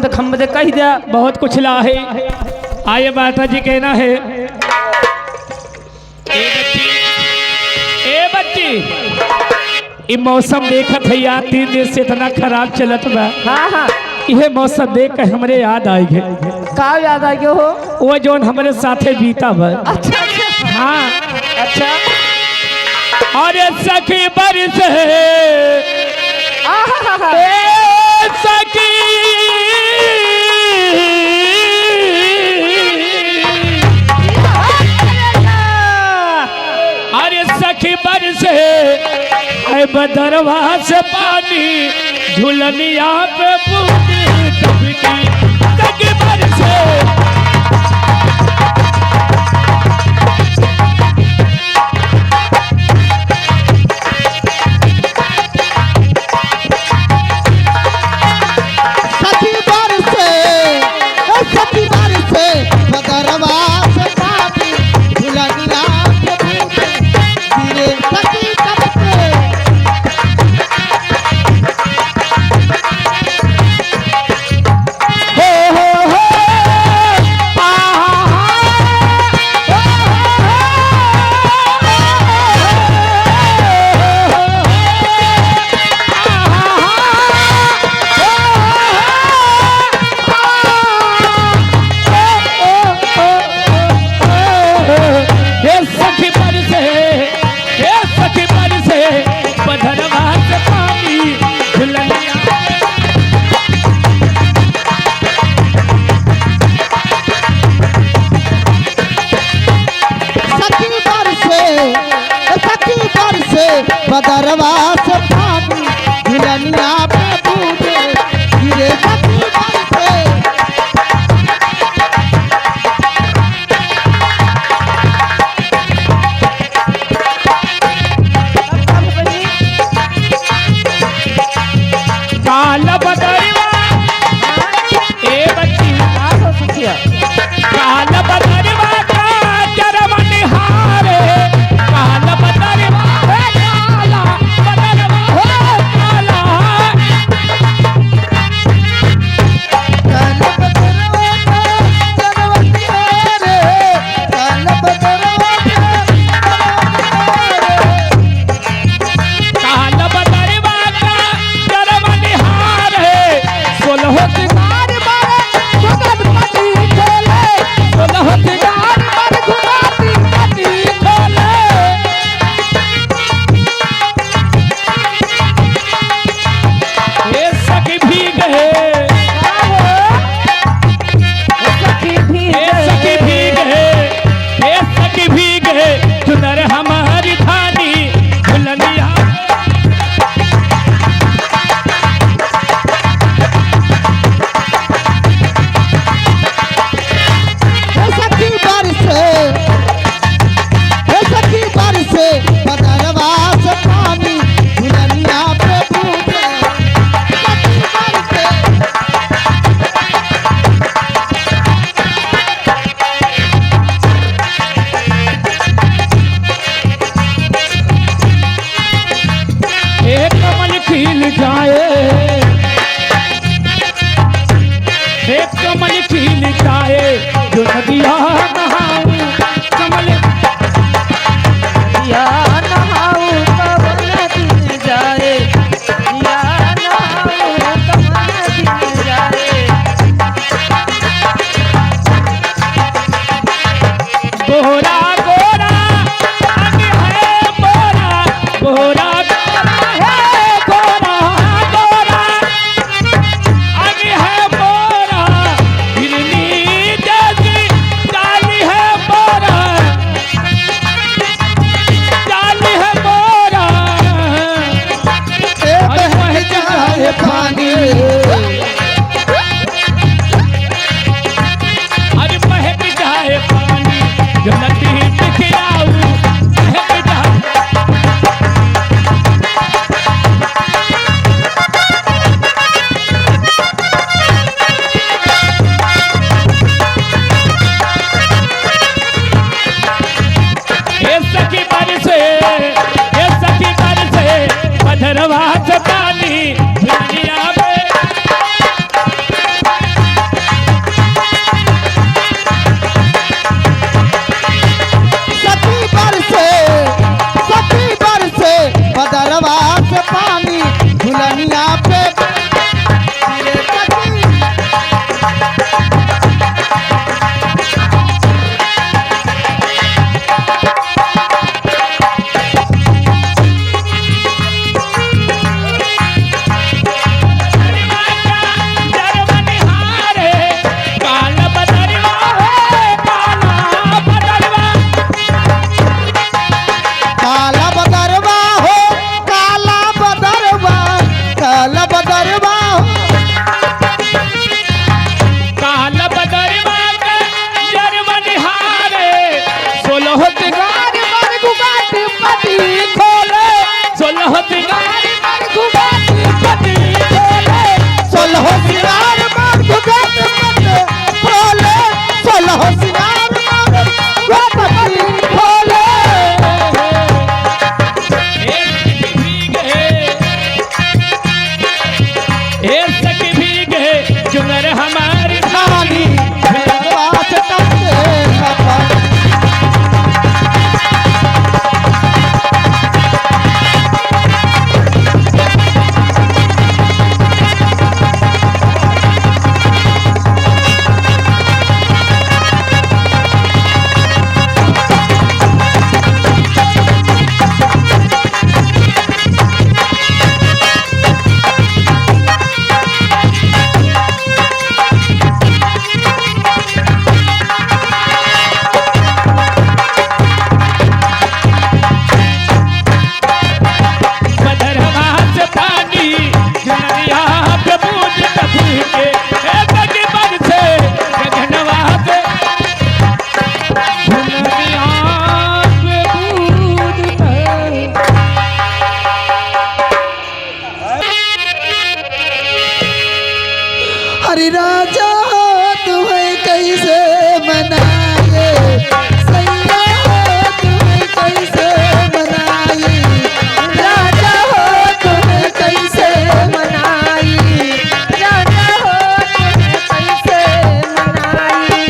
खम्द खम्द कह दिया बहुत कुछ ला है। आए माता जी कहना है ए बच्ची ये मौसम देखत है यार 3 दिन से इतना खराब चलत बा। हाँ हाँ यह मौसम देख कर हमरे याद आई गए का याद आ गयो हो। वो जोन हमारे साथे बीता बा। अच्छा अच्छा हाँ अच्छा अरे सखी बरस आहा सखी अरे सखी बरस बदरवा से पानी झुलनिया पे बूंदी टपकी सखी बरस बदरवा से पानी झुलनिया पे बूंदे गिरे सखी बरसे। काल बदरवा ए बच्ची काल बदरवा का चरम निहारे काल बदरवा काला बदरवा काला काल बदरवा चरवती रे काल बदरवा काल बदरवा का चरम निहारे सोलह सिंगार मारे सुगंध पति खोले सोलह सिंगार मारे गुलाबी पति खोले ये सखी भी गए सखी भी ये सखी भी गए ये सखी भी गए सुनर हमारी धानी झुलनिया सखी बरसे बदरवा से पानी झुलनिया पे बूंदे सखी बरसे। एक कमल खिल जाए एक कमल खिल जाए जो नदिया नहाऊं कमल या नहाऊ कब नदी जाए या नहाऊ कब नदी जाए। गोरा गोरा आगे है गोरा गोरा गोरा है गोरा गोरा आगे है गोरा हिरनी जैसी काली है हरि राजा हो तुम्हें कैसे मनाए सैया हो तुम्हें कैसे मनाए राजा हो तुम्हें कैसे मनाई राजा हो तुम्हें कैसे मनाई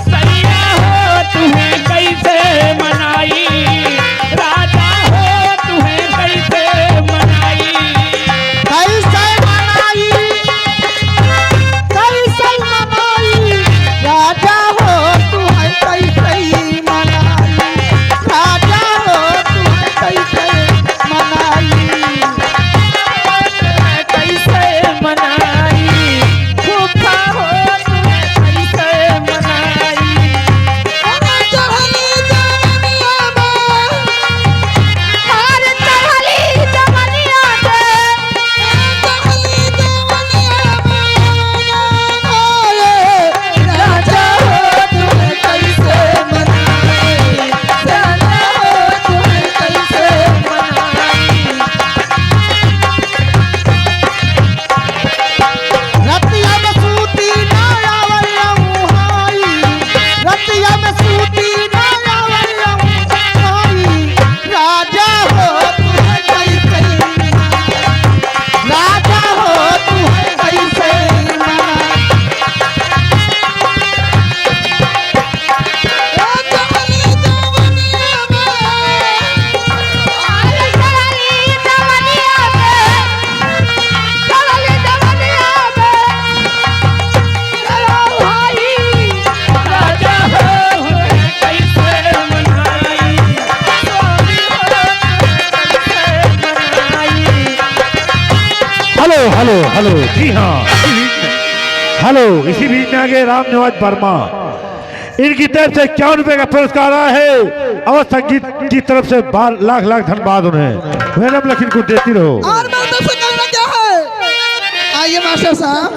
सैया हो तुम्हें कैसे मनाई राजा हो तुम्हें कैसे मनाई कैसे मनाई कैसे मनाई राजा हो तुम्हें कैसे मनाई राजा हो तुम्हें कैसे मनाई कैसे मनाई फूफा हो तुम्हें कैसे मनाई अरे चढ़ली जवनिया में और चढ़ली जवनिया में चढ़ली जवनिया में राजा हो तुम्हें कैसे मनाई राजा हो तुम्हें कैसे मनाई रतिया में सूती ना आवैया मुहाई रतिया में सूती ना आवैया मुहाई राजा हो तुम्हें कैसे राजा हो तुम्हें कैसे राजा हो तुम्हें कैसे मनाई हेलो हेलो हेलो जी हाँ हेलो इसी बीच में आगे राम निवाज वर्मा इनकी तरफ से 51 रुपए का पुरस्कार आया है और संगीत की तरफ से लाख लाख धन्यवाद उन्हें मैडम लखीन को देती रहो। और मैं तो से कहना क्या है आइए मास्टर साहब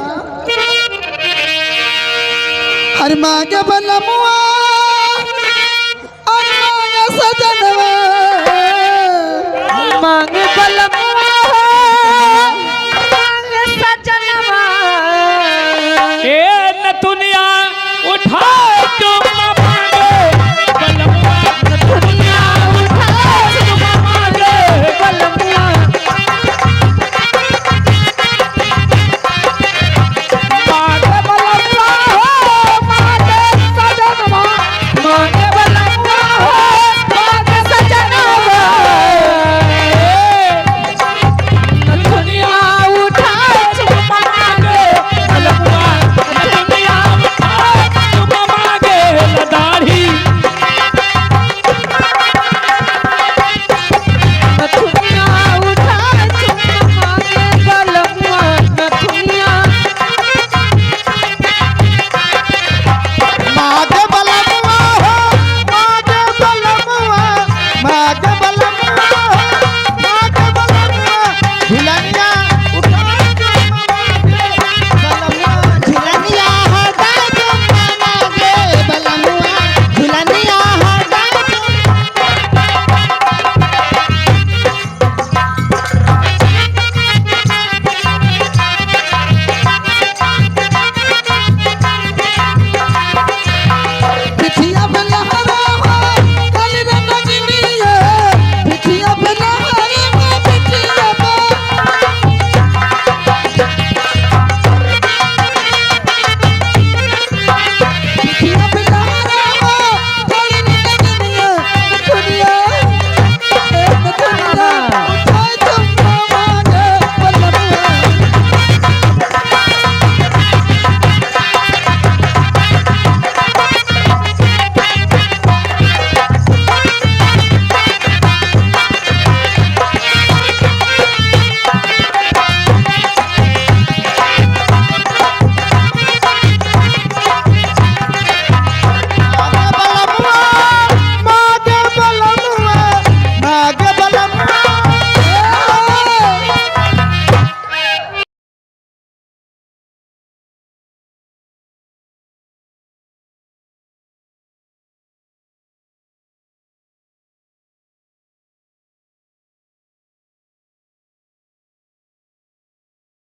हर मांगे बनमुआ और मांगे सजनवा मांग बलम